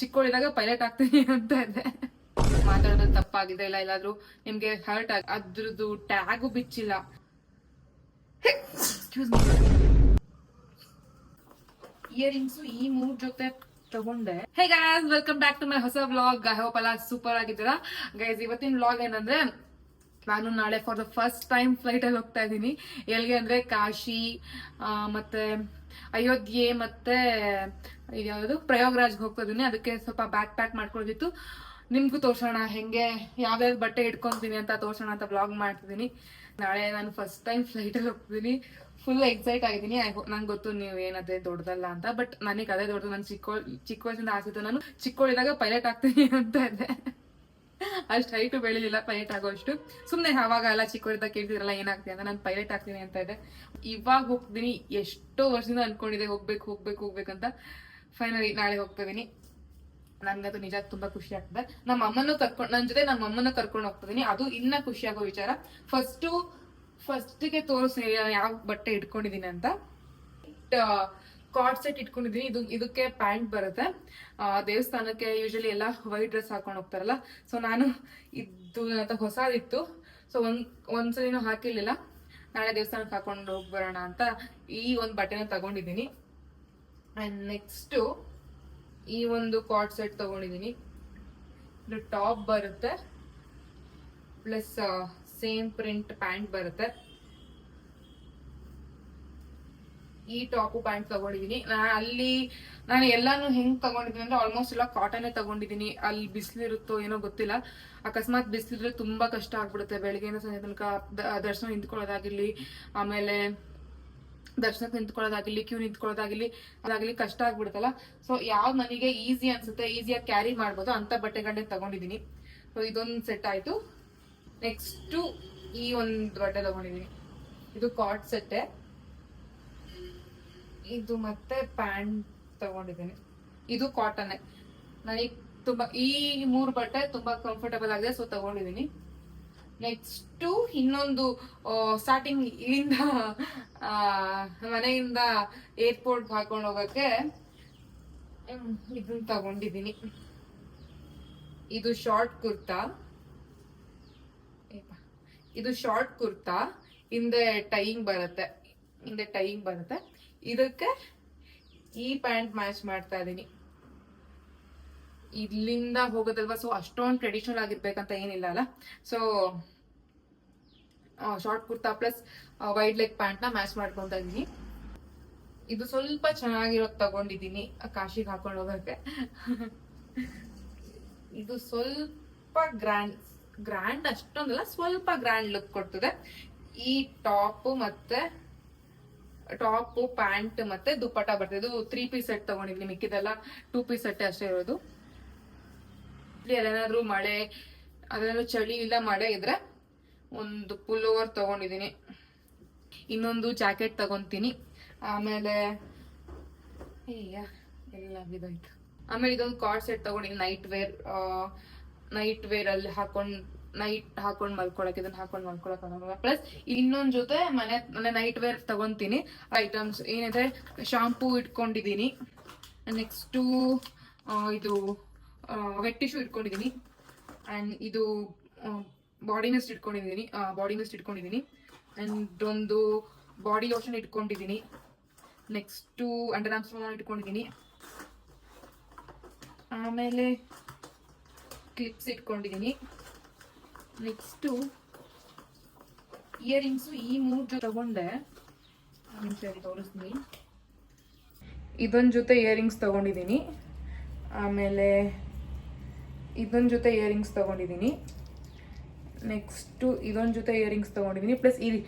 ಚಿಕ್ಕವಳಿದಾಗ pilot ಆಗ್ತೀನಿ ಅಂತ ಇದೆ. ಮಾತಾಡೋದು ತಪ್ಪಾಗಿದೆ ಇಲ್ಲ ಎಲ್ಲಾದ್ರೂ ನಿಮ್ಗೆ ಹರ್ಟ್ ಅದ್ರದ್ದು ಟ್ಯಾಗು ಬಿಚ್ಚಿಲ್ಲ. ಇಯರಿಂಗ್ಸ್ ಈ 3 ಜೊತೆ ತಗೊಂಡೆ. Hey guys, welcome back to my ಹೊಸ ವ್ಲಾಗ್. ಐ ಹೋಪ್ ಎಲ್ಲ ಸೂಪರ್ ಆಗಿದ್ದೀರಾ ಗೈಸ್. ಇವತ್ತಿನ ವ್ಲಾಗ್ ಏನಂದ್ರೆ, ನಾನು ನಾಳೆ for the first time flight ಅಲ್ಲಿ ಹೋಗ್ತಾ ಇದ್ದೀನಿ. ಎಲ್ಲಿಗೆ ಅಂದ್ರೆ ಕಾಶಿ, ಮತ್ತೆ ಅಯೋಧ್ಯೆ, ಮತ್ತೆ ಯಾವುದು ಪ್ರಯಾಗ್ರಾಜ್ಗೆ ಹೋಗ್ತಾ ಇದೀನಿ. ಅದಕ್ಕೆ ಸ್ವಲ್ಪ ಬ್ಯಾಕ್ ಪ್ಯಾಕ್ ಮಾಡ್ಕೊಳ್ಳೋದಿತ್ತು. ನಿಮ್ಗೂ ತೋರ್ಸೋಣ ಹೆಂಗೆ ಯಾವ್ಯಾವ ಬಟ್ಟೆ ಇಟ್ಕೊಂತೀನಿ ಅಂತ ತೋರ್ಸೋಣ ಅಂತ ವ್ಲಾಗ್ ಮಾಡ್ತಿದ್ದೀನಿ. ನಾಳೆ ನಾನು ಫಸ್ಟ್ ಟೈಮ್ ಫ್ಲೈಟ್ ಅಲ್ಲಿ ಹೋಗ್ತಿದ್ದೀನಿ. ಫುಲ್ ಎಕ್ಸೈಟ್ ಆಗಿದ್ದೀನಿ. ನಂಗೆ ಗೊತ್ತು ನೀವು ಏನದೇ ದೊಡ್ಡದಲ್ಲ ಅಂತ, ಬಟ್ ನನಗೆ ಅದೇ ದೊಡ್ಡದು. ನಾನು ಚಿಕ್ಕ ವಯಸ್ಸಿಂದ ಆಸಿದ್ದು. ನಾನು ಚಿಕ್ಕವಳಿದಾಗ ಪೈಲಟ್ ಆಗ್ತೀನಿ ಅಂತ ಇದೆ. ಅಷ್ಟು ಹೈಟು ಬೆಳಿಲಿಲ್ಲ ಪೈಲಟ್ ಆಗೋಷ್ಟು. ಸುಮ್ಮನೆ ಅವಾಗ ಎಲ್ಲ ಚಿಕ್ಕವರಿದ್ದಾಗ ಕೇಳ್ತಿದ್ರಲ್ಲ ಏನಾಗ್ತೀನಿ ಅಂತ. ನಾನು ಪೈಲಟ್ ಆಗ್ತೀನಿ ಅಂತ ಇದೆ. ಇವಾಗ ಹೋಗ್ತೀನಿ. ಎಷ್ಟೋ ವರ್ಷದಿಂದ ಅನ್ಕೊಂಡಿದ್ದೆ ಹೋಗ್ಬೇಕಂತ. ಫೈನಲಿ ನಾಳೆ ಹೋಗ್ತಾ ಇದೀನಿ. ನನ್ಗದು ನಿಜ ತುಂಬಾ ಖುಷಿ ಆಗ್ತದೆ. ನನ್ನ ಜೊತೆ ನಮ್ಮ ಅಮ್ಮನ ಕರ್ಕೊಂಡು ಹೋಗ್ತಿದೀನಿ. ಅದು ಇನ್ನ ಖುಷಿ ಆಗೋ ವಿಚಾರ. ಫಸ್ಟಿಗೆ ತೋರಿಸಿ ಯಾವ ಬಟ್ಟೆ ಇಟ್ಕೊಂಡಿದೀನಿ ಅಂತ. ಕಾರ್ಡ್ ಸೆಟ್ ಇಟ್ಕೊಂಡಿದೀನಿ. ಇದಕ್ಕೆ ಪ್ಯಾಂಟ್ ಬರುತ್ತೆ. ದೇವಸ್ಥಾನಕ್ಕೆ ಯೂಶಲಿ ಎಲ್ಲ ವೈಟ್ ಡ್ರೆಸ್ ಹಾಕೊಂಡು ಹೋಗ್ತಾರಲ್ಲ, ಸೊ ನಾನು ಇದು ಹೊಸದಿತ್ತು. ಸೊ ಒಂದ್ಸಲಿನೂ ಹಾಕಿರ್ಲಿಲ್ಲ. ನಾಳೆ ದೇವಸ್ಥಾನಕ್ಕೆ ಹಾಕೊಂಡು ಹೋಗ್ಬರೋಣ ಅಂತ ಈ ಒಂದು ಬಟ್ಟೆನ ತಗೊಂಡಿದ್ದೀನಿ. ಅಂಡ್ ನೆಕ್ಸ್ಟ್ ಈ ಒಂದು ಕಾರ್ಡ್ ಸೆಟ್ ತಗೊಂಡಿದ್ದೀನಿ. ಇದು ಟಾಪ್ ಬರುತ್ತೆ, ಪ್ಲಸ್ ಸೇಮ್ ಪ್ರಿಂಟ್ ಪ್ಯಾಂಟ್ ಬರುತ್ತೆ. ಈ ಟಾಪು ಪ್ಯಾಂಟ್ ತಗೊಂಡಿದ್ದೀನಿ. ನಾನು ಎಲ್ಲಾನು ಹೆಂಗ್ ತಗೊಂಡಿದ್ದೀನಿ ಅಂದ್ರೆ ಆಲ್ಮೋಸ್ಟ್ ಎಲ್ಲ ಕಾಟನ್ ತಗೊಂಡಿದ್ದೀನಿ. ಅಲ್ಲಿ ಬಿಸಿಲಿರುತ್ತೋ ಏನೋ ಗೊತ್ತಿಲ್ಲ. ಅಕಸ್ಮಾತ್ ಬಿಸಿಲಿದ್ರೆ ತುಂಬಾ ಕಷ್ಟ ಆಗ್ಬಿಡುತ್ತೆ. ಬೆಳಗ್ಗೆಯಿಂದ ಸಂಜೆ ತನಕ ದರ್ಶನ ನಿಂತ್ಕೊಳ್ಳೋದಾಗಿರ್ಲಿ, ಆಮೇಲೆ ದರ್ಶನಕ್ಕೆ ನಿಂತ್ಕೊಳ್ಳೋದಾಗಿರ್ಲಿ, ಕ್ಯೂ ನಿಂತ್ಕೊಳ್ಳೋದಾಗಿರ್ಲಿ ಕಷ್ಟ ಆಗ್ಬಿಡುತ್ತಲ್ಲ. ಸೊ ಯಾವ್ದು ನನಗೆ ಈಸಿ ಅನ್ಸುತ್ತೆ, ಈಸಿಯಾಗಿ ಕ್ಯಾರಿ ಮಾಡ್ಬೋದು ಅಂತ ಬಟ್ಟೆಗಳನ್ನ ತಗೊಂಡಿದ್ದೀನಿ. ಸೊ ಇದೊಂದು ಸೆಟ್ ಆಯ್ತು. ನೆಕ್ಸ್ಟ್ ಈ ಒಂದು ಬಟ್ಟೆ ತಗೊಂಡಿದ್ದೀನಿ. ಇದು ಕಾರ್ಡ್ ಸೆಟ್ಟೆ. ಇದು ಮತ್ತೆ ಪ್ಯಾಂಟ್ ತಗೊಂಡಿದ್ದೀನಿ. ಇದು ಕಾಟನ್. ನನಗೆ ತುಂಬಾ ಈ 3 ಬಟ್ಟೆ ತುಂಬಾ ಕಂಫರ್ಟಬಲ್ ಆಗಿದೆ, ಸೊ ತಗೊಂಡಿದ್ದೀನಿ. ನೆಕ್ಸ್ಟ್ ಇನ್ನೊಂದು ಸ್ಟಾರ್ಟಿಂಗ್ ಇಲ್ಲಿಂದ ಮನೆಯಿಂದ ಏರ್ಪೋರ್ಟ್ ಹಾಕೊಂಡು ಹೋಗಕ್ಕೆ ಇದನ್ನ ತಗೊಂಡಿದ್ದೀನಿ. ಇದು ಶಾರ್ಟ್ ಕುರ್ತಾ. ಹಿಂದೆ ಟೈಯಿಂಗ್ ಬರುತ್ತೆ. ಇದಕ್ಕೆ ಈ ಪ್ಯಾಂಟ್ ಮ್ಯಾಚ್ ಮಾಡ್ತಾ ಇದೀನಿ. ಇಲ್ಲಿಂದ ಹೋಗೋದಲ್ವಾ, ಸೊ ಅಷ್ಟೊಂದು ಟ್ರೆಡಿಷನಲ್ ಆಗಿರ್ಬೇಕಂತ ಏನಿಲ್ಲ ಅಲ್ಲ. So short kurta plus wide leg pant ನ ಮ್ಯಾಚ್ ಮಾಡ್ಕೊಂತ ಇದೀನಿ. ಇದು ಸ್ವಲ್ಪ ಚೆನ್ನಾಗಿರೋದು ತಗೊಂಡಿದ್ದೀನಿ ಕಾಶಿಗೆ ಹಾಕೊಂಡು ಹೋಗಕ್ಕೆ. ಇದು ಸ್ವಲ್ಪ ಗ್ರ್ಯಾಂಡ್ ಅಷ್ಟೊಂದಲ್ಲ, ಸ್ವಲ್ಪ ಗ್ರ್ಯಾಂಡ್ ಲುಕ್ ಕೊಡ್ತದೆ. ಈ ಟಾಪ್ ಪ್ಯಾಂಟ್ ಮತ್ತೆ ದುಪ್ಪಟ್ಟ ಬರ್ತದೆ. ಇದು 3 ಪೀಸ್ ಸೆಟ್ ತಗೊಂಡಿದ್ದೀನಿ. ಮಿಕ್ಕಿದೆಲ್ಲ 2 ಪೀಸ್ ಸೆಟ್ ಅಷ್ಟೇ ಇರೋದು. ಅಲ್ಲೇನಾದ್ರೂ ಚಳಿ ಇಲ್ಲ ಮಳೆ ಇದ್ರೆ ಒಂದು ಪುಲ್ ಓವರ್ ತಗೊಂಡಿದ್ದೀನಿ. ಇನ್ನೊಂದು ಜಾಕೆಟ್ ತಗೊಂತೀನಿ. ಆಮೇಲೆ ಇದಾಯ್ತು. ಆಮೇಲೆ ಇದೊಂದು ಕಾರ್ಡ್ ಸೆಟ್ ತಗೊಂಡಿದ್ದೀನಿ. ನೈಟ್ ವೇರ್ ಅಲ್ಲಿ ಹಾಕೊಂಡ್ ಮಲ್ಕೊಳಕ್, ಇದನ್ನ ಹಾಕೊಂಡ್ ಮಲ್ಕೊಳಕ್ ಆಗಲ್ಲ. ಪ್ಲಸ್ ಇನ್ನೊಂದ್ ಜೊತೆ ಮನೆ ನೈಟ್ ವೇರ್ ತಗೊಂತೀನಿ. ಐಟಮ್ಸ್ ಏನಿದೆ, ಶಾಂಪೂ ಇಟ್ಕೊಂಡಿದ್ದೀನಿ. ನೆಕ್ಸ್ಟ್ ಇದು ವೆಟ್ ಟಿಶ್ಯೂ ಇಟ್ಕೊಂಡಿದ್ದೀನಿ. ಅಂಡ್ ಇದು ಬಾಡಿ ಮಿಸ್ಟ್ ಇಟ್ಕೊಂಡಿದ್ದೀನಿ. ಅಂಡ್ ಒಂದು ಬಾಡಿ ಲೋಷನ್ ಇಟ್ಕೊಂಡಿದ್ದೀನಿ. ನೆಕ್ಸ್ಟ್ ಅಂಡರ್ ಆರ್ಮ್ಸ್ ಇಟ್ಕೊಂಡಿದ್ದೀನಿ. ಆಮೇಲೆ ಕ್ಲಿಪ್ಸ್ ಇಟ್ಕೊಂಡಿದ್ದೀನಿ. ನೆಕ್ಸ್ಟ್ ಇಯರಿಂಗ್ಸ್ ಈ 3 ತಗೊಂಡೆ. ತೋರಿಸ್ತೀನಿ. ಇದೊಂದು ಜೊತೆ ಇಯರಿಂಗ್ಸ್ ತಗೊಂಡಿದ್ದೀನಿ. ಆಮೇಲೆ ಇದೊಂದು ಜೊತೆ ಇಯರಿಂಗ್ಸ್ ತಗೊಂಡಿದ್ದೀನಿ. ನೆಕ್ಸ್ಟ್ ಇದೊಂದು ಜೊತೆ ಇಯರಿಂಗ್ಸ್ ತಗೊಂಡಿದ್ದೀನಿ. ಪ್ಲಸ್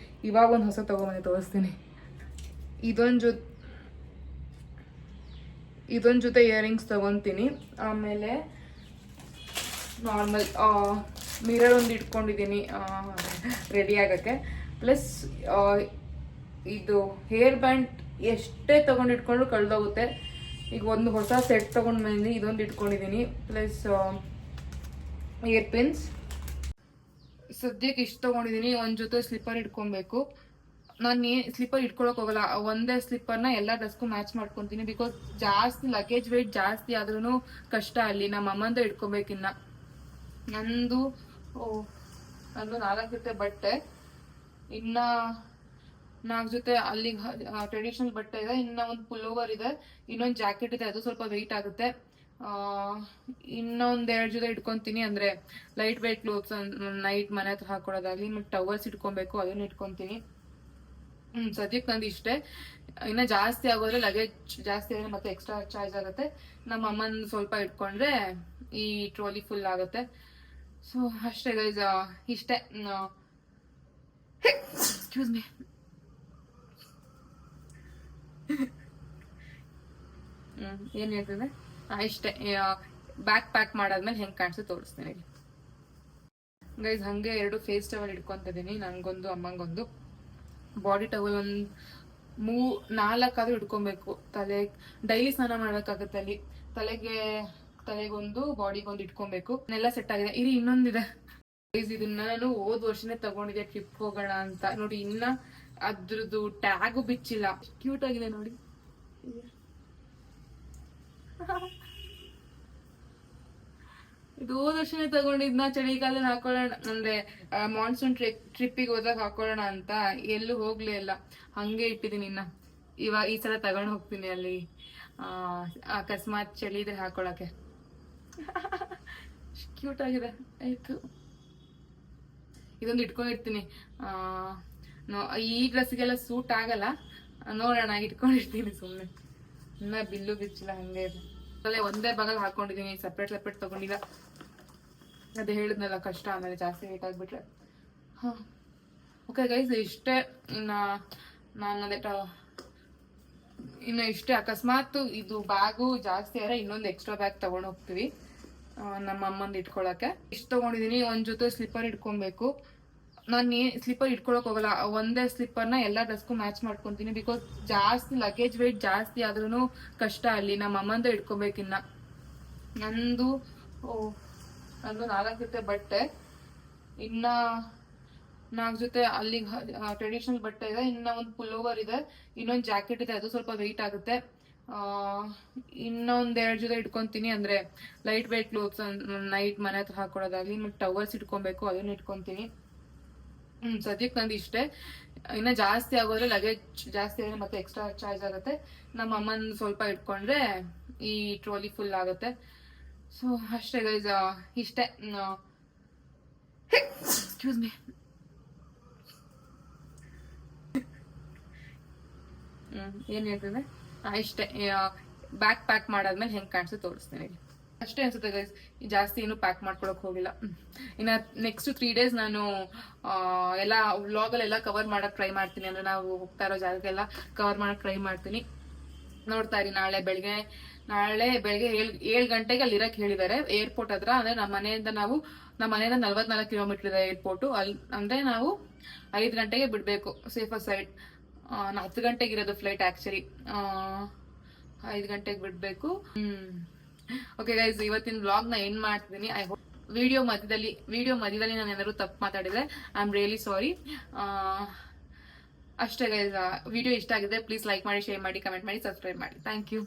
ಇವಾಗ ಒಂದು ಹೊಸ ತಗೊಂಬಂದೆ, ತೋರಿಸ್ತೀನಿ. ಇದೊಂದು ಜೊತೆ ಇಯರಿಂಗ್ಸ್ ತಗೊಂತೀನಿ. ಆಮೇಲೆ ನಾರ್ಮಲ್ ಮಿರರ್ ಒಂದು ಇಟ್ಕೊಂಡಿದ್ದೀನಿ ರೆಡಿ ಆಗಕ್ಕೆ. ಪ್ಲಸ್ ಇದು ಹೇರ್ ಬ್ಯಾಂಡ್ ಎಷ್ಟೇ ತಗೊಂಡಿಟ್ಕೊಂಡ್ರು ಕಳೆದೋಗುತ್ತೆ. ಈಗ ಒಂದು ಹೊಸ ಸೆಟ್ ತಗೊಂಡ್ ಬಂದಿದ್ದೀನಿ. ಇದೊಂದು ಇಟ್ಕೊಂಡಿದ್ದೀನಿ. Plus year pins. ಸದ್ಯಕ್ಕೆ ಇಷ್ಟು ತಗೊಂಡಿದ್ದೀನಿ. ಒಂದ್ ಜೊತೆ ಸ್ಲಿಪ್ಪರ್ ಇಟ್ಕೊಬೇಕು. ನಾನು ಸ್ಲಿಪ್ಪರ್ ಇಟ್ಕೊಳಕ್ ಹೋಗಲ್ಲ, ಒಂದೇ ಸ್ಲಿಪ್ಪರ್ನ ಎಲ್ಲ ಡ್ರೆಸ್ಗೂ ಮ್ಯಾಚ್ ಮಾಡ್ಕೊಂತೀನಿ. ಬಿಕಾಸ್ ಜಾಸ್ತಿ ಲಗೇಜ್ ವೆಯ್ಟ್ ಜಾಸ್ತಿ ಆದ್ರೂ ಕಷ್ಟ. ಅಲ್ಲಿ ನಮ್ಮ ಅಮ್ಮಂದು ಇಟ್ಕೊಬೇಕಿನ್ನ. ನಂದು ನಂದು 4 ಜೊತೆ ಬಟ್ಟೆ, ಇನ್ನ 4 ಜೊತೆ ಅಲ್ಲಿ ಟ್ರೆಡಿಷನಲ್ ಬಟ್ಟೆ ಇದೆ, ಇನ್ನ ಒಂದು ಪುಲ್ಲೋವರ್ ಇದೆ, ಇನ್ನೊಂದು ಜಾಕೆಟ್ ಇದೆ, ಅದು ಸ್ವಲ್ಪ ವೆಯ್ಟ್ ಆಗುತ್ತೆ. ಇನ್ನೊಂದ್ 2 ಜೊತೆ ಇಟ್ಕೊಂತೀನಿ, ಅಂದ್ರೆ ಲೈಟ್ ವೆಯ್ಟ್ ಕ್ಲೋತ್ಸ್, ನೈಟ್ ಮನೆ ಹತ್ರ ಹಾಕೊಳ್ಳೋದಾಗ್ಲಿ. ಮತ್ತೆ ಟವಲ್ಸ್ ಇಟ್ಕೊಬೇಕು, ಅದನ್ನ ಇಟ್ಕೊಂತೀನಿ. ಸದ್ಯಕ್ಕೆ ನಂದು ಇಷ್ಟೇ. ಇನ್ನ ಜಾಸ್ತಿ ಆಗೋದ್ರೆ ಲಗೇಜ್ ಜಾಸ್ತಿ ಆದ್ರೆ ಮತ್ತೆ ಎಕ್ಸ್ಟ್ರಾ ಚಾರ್ಜ್ ಆಗುತ್ತೆ. ನಮ್ಮ ಅಮ್ಮನ್ ಸ್ವಲ್ಪ ಇಟ್ಕೊಂಡ್ರೆ ಈ ಟ್ರೋಲಿ ಫುಲ್ ಆಗುತ್ತೆ. ಸೊ ಅಷ್ಟೇ ಗೈಸ್, ಇಷ್ಟೇ. Excuse me. ಏನ್ ಹೇಳ್ತಿದೆ, ಇಷ್ಟೇ. ಬ್ಯಾಗ್ ಪ್ಯಾಕ್ ಮಾಡಾದ್ಮೇಲೆ ಹೆಂಗ್ ಕಾಣಿಸುತ್ತೆ ತೋರಿಸ್ತೀನಿ ಗೈಸ್. ಹಂಗೆ 2 ಫೇಸ್ ಟವಲ್ ಇಟ್ಕೊಂತಿದ್ದೀನಿ, ನಂಗೊಂದು ಅಮ್ಮಂಗೊಂದು. ಬಾಡಿ ಟವಲ್ ಒಂದು 4 ಆದ್ರೂ ಇಟ್ಕೊಬೇಕು. ತಲೆ ಡೈಲಿ ಸ್ನಾನ ಮಾಡ್ಬೇಕಾಗತ್ತೆ ಅಲ್ಲಿ. ತಲೆಗೊಂದು, ಬಾಡಿಗೊಂದು ಇಟ್ಕೊಬೇಕು. ಎಲ್ಲ ಸೆಟ್ ಆಗಿದೆ. ಇಲ್ಲಿ ಇನ್ನೊಂದಿದೆ ಗೈಸ್, ಇದನ್ನ ನಾನು ಹೋದ್ ವರ್ಷನೇ ತಗೊಂಡಿದ್ದೆ ಟ್ರಿಪ್ ಹೋಗೋಣ ಅಂತ. ನೋಡಿ, ಇನ್ನ ಅದ್ರದ್ದು ಟ್ಯಾಗು ಬಿಚ್ಚಿಲ್ಲ. ಕ್ಯೂಟ್ ಆಗಿದೆ ನೋಡಿ. ಇದು ಹೋದ ವರ್ಷನೇ ತಗೊಂಡಿದ್ನ, ಚಳಿಗಾಲದಲ್ಲಿ ಹಾಕೊಳ್ಳೋಣ ಅಂದ್ರೆ ಮಾನ್ಸೂನ್ ಟ್ರಿಪ್ಪಿಗೆ ಹೋದಾಗ ಹಾಕೊಳ್ಳೋಣ ಅಂತ. ಎಲ್ಲೂ ಹೋಗ್ಲೇ ಇಲ್ಲ, ಹಂಗೆ ಇಟ್ಟಿದೀನಿ. ಇನ್ನ ಈ ಸಲ ತಗೊಂಡ್ ಹೋಗ್ತೀನಿ ಅಲ್ಲಿ, ಅಕಸ್ಮಾತ್ ಚಳಿ ಇದ್ರೆ ಹಾಕೊಳಕ್ಕೆ. ಕ್ಯೂಟ್ ಆಗಿದೆ. ಆಯ್ತು, ಇದೊಂದು ಇಟ್ಕೊಂಡಿರ್ತೀನಿ. ಈ ಡ್ರೆಸ್ಗೆಲ್ಲ ಸೂಟ್ ಆಗಲ್ಲ, ನೋಡೋಣ, ಇಟ್ಕೊಂಡಿರ್ತೀನಿ ಸುಮ್ನೆ. ಇನ್ನ ಬಿಲ್ಲು ಬಿಚ್ಚಿಲ್ಲ, ಹಂಗೆ ಇದೆ. ಒಂದೇ ಭಾಗದಲ್ಲಿ ಹಾಕೊಂಡಿದೀನಿ, ಸಪ್ರೇಟ್ ತಗೊಂಡಿಲ್ಲ. ಅದೇ ಹೇಳಿದ್ನಲ್ಲ, ಕಷ್ಟ ಆಮೇಲೆ ಜಾಸ್ತಿ ಬೇಕಾಗ್ಬಿಟ್ರೆ. ಓಕೆ ಗೈಸ್, ಇಷ್ಟೇ. ಇನ್ನು ಇಷ್ಟೇ. ಅಕಸ್ಮಾತ್ ಇದು ಬ್ಯಾಗು ಜಾಸ್ತಿ ಆದ್ರೆ ಇನ್ನೊಂದು ಎಕ್ಸ್ಟ್ರಾ ಬ್ಯಾಗ್ ತಗೊಂಡ್ ಹೋಗ್ತೀವಿ ನಮ್ಮ ಅಮ್ಮಂದು ಇಟ್ಕೊಳಕ್ಕೆ. ಇಷ್ಟು ತಗೊಂಡಿದೀನಿ. ಒಂದ್ ಜೊತೆ ಸ್ಲಿಪ್ಪರ್ ಇಟ್ಕೊಬೇಕು. ನಾನು ಸ್ಲಿಪ್ಪರ್ ಇಟ್ಕೊಳಕ್ ಹೋಗಲ್ಲ, ಒಂದೇ ಸ್ಲಿಪ್ಪರ್ನ ಎಲ್ಲ ಡ್ರೆಸ್ಗೂ ಮ್ಯಾಚ್ ಮಾಡ್ಕೊಂತೀನಿ. ಬಿಕಾಸ್ ಜಾಸ್ತಿ ಲಗೇಜ್ ವೆಯ್ಟ್ ಜಾಸ್ತಿ ಆದ್ರೂ ಕಷ್ಟ. ಅಲ್ಲಿ ನಮ್ಮ ಅಮ್ಮಂದು ಇಟ್ಕೊಬೇಕಿನ್ನ. ನಂದು 4 ಜೊತೆ ಬಟ್ಟೆ, ಇನ್ನ 4 ಜೊತೆ ಅಲ್ಲಿ ಟ್ರೆಡಿಷನಲ್ ಬಟ್ಟೆ ಇದೆ, ಇನ್ನ ಒಂದು ಪುಲ್ಲೋವರ್ ಇದೆ, ಇನ್ನೊಂದು ಜಾಕೆಟ್ ಇದೆ, ಅದು ಸ್ವಲ್ಪ ವೆಯ್ಟ್ ಆಗುತ್ತೆ. ಇನ್ನೊಂದ್ 2 ಜೊತೆ ಇಟ್ಕೊಂತೀನಿ, ಅಂದ್ರೆ ಲೈಟ್ ವೆಯ್ಟ್ ಕ್ಲೋತ್ಸ್, ನೈಟ್ ಮನೆ ಹತ್ರ ಹಾಕೊಳ್ಳೋದಾಗ್ಲಿ. ಮತ್ತೆ ಟವಲ್ಸ್ ಇಟ್ಕೊಬೇಕು, ಅದನ್ನ ಇಟ್ಕೊಂತೀನಿ. ಸದ್ಯಕ್ಕೆ ನಂದು ಇಷ್ಟೇ. ಇನ್ನ ಜಾಸ್ತಿ ಆಗೋದ್ರೆ ಲಗೇಜ್ ಜಾಸ್ತಿ ಆದ್ರೆ ಮತ್ತೆ ಎಕ್ಸ್ಟ್ರಾ ಚಾರ್ಜ್ ಆಗುತ್ತೆ. ನಮ್ಮ ಅಮ್ಮನ್ ಸ್ವಲ್ಪ ಇಟ್ಕೊಂಡ್ರೆ ಈ ಟ್ರೋಲಿ ಫುಲ್ ಆಗುತ್ತೆ. ಸೊ ಅಷ್ಟೇ ಗೈಸ್, ಇಷ್ಟೇ. Excuse me. ಏನ್ ಹೇಳ್ತಿದೆ, ಇಷ್ಟೇ. ಬ್ಯಾಗ್ ಪ್ಯಾಕ್ ಮಾಡಾದ್ಮೇಲೆ ಹೆಂಗ್ ಕಾಣಿಸುತ್ತೆ ತೋರಿಸ್ತೀನಿ. ಅಷ್ಟೇ ಅನ್ಸುತ್ತೆ ಗೈಸ್, ಜಾಸ್ತಿ ಏನು ಪ್ಯಾಕ್ ಮಾಡ್ಕೊಳಕ್ ಹೋಗಿಲ್ಲ. ಇನ್ನ ನೆಕ್ಸ್ಟ್ 3 days ನಾನು ಎಲ್ಲ ವ್ಲಾಗಲ್ಲೆಲ್ಲ ಕವರ್ ಮಾಡಕ್ ಟ್ರೈ ಮಾಡ್ತೀನಿ. ಅಂದ್ರೆ ನಾವು ಹೋಗ್ತಾ ಇರೋ ಜಾಗಕ್ಕೆಲ್ಲ ಕವರ್ ಮಾಡಕ್ ಟ್ರೈ ಮಾಡ್ತೀನಿ. ನೋಡ್ತಾ ಇರಿ. ನಾಳೆ ಬೆಳಗ್ಗೆ 7 ಗಂಟೆಗೆ ಅಲ್ಲಿ ಇರಕ್ ಹೇಳಿದ್ದಾರೆ ಏರ್ಪೋರ್ಟ್ ಹತ್ರ. ಅಂದ್ರೆ ನಮ್ಮ ಮನೆಯಿಂದ 44 ಕಿಲೋಮೀಟರ್ ಇದೆ ಏರ್ಪೋರ್ಟ್. ಅಂದ್ರೆ ನಾವು 5 ಗಂಟೆಗೆ ಬಿಡ್ಬೇಕು, ಸೇಫರ್ ಸೈಡ್. 10 ಗಂಟೆಗೆ ಇರೋದು ಫ್ಲೈಟ್ ಆಕ್ಚುಲಿ. 5 ಗಂಟೆಗೆ ಬಿಡ್ಬೇಕು. ಓಕೆ ಗೈಸ್, ಇವತ್ತಿನ ವ್ಲಾಗ್ ನ ಏನ್ ಮಾಡ್ತಿದ್ದೀನಿ. ಐ ಹೋಪ್ ವಿಡಿಯೋ ಮಧ್ಯದಲ್ಲಿ ನಾನು ಏನಾದ್ರು ತಪ್ಪು ಮಾತಾಡಿದ್ರೆ ಐ ಆಮ್ ರಿಯಲಿ ಸಾರಿ. ಅಷ್ಟೇ ಗೈಸ್, ವಿಡಿಯೋ ಇಷ್ಟ ಆಗಿದೆ ಪ್ಲೀಸ್ ಲೈಕ್ ಮಾಡಿ, ಶೇರ್ ಮಾಡಿ, ಕಮೆಂಟ್ ಮಾಡಿ, ಸಬ್ಸ್ಕ್ರೈಬ್ ಮಾಡಿ. Thank you.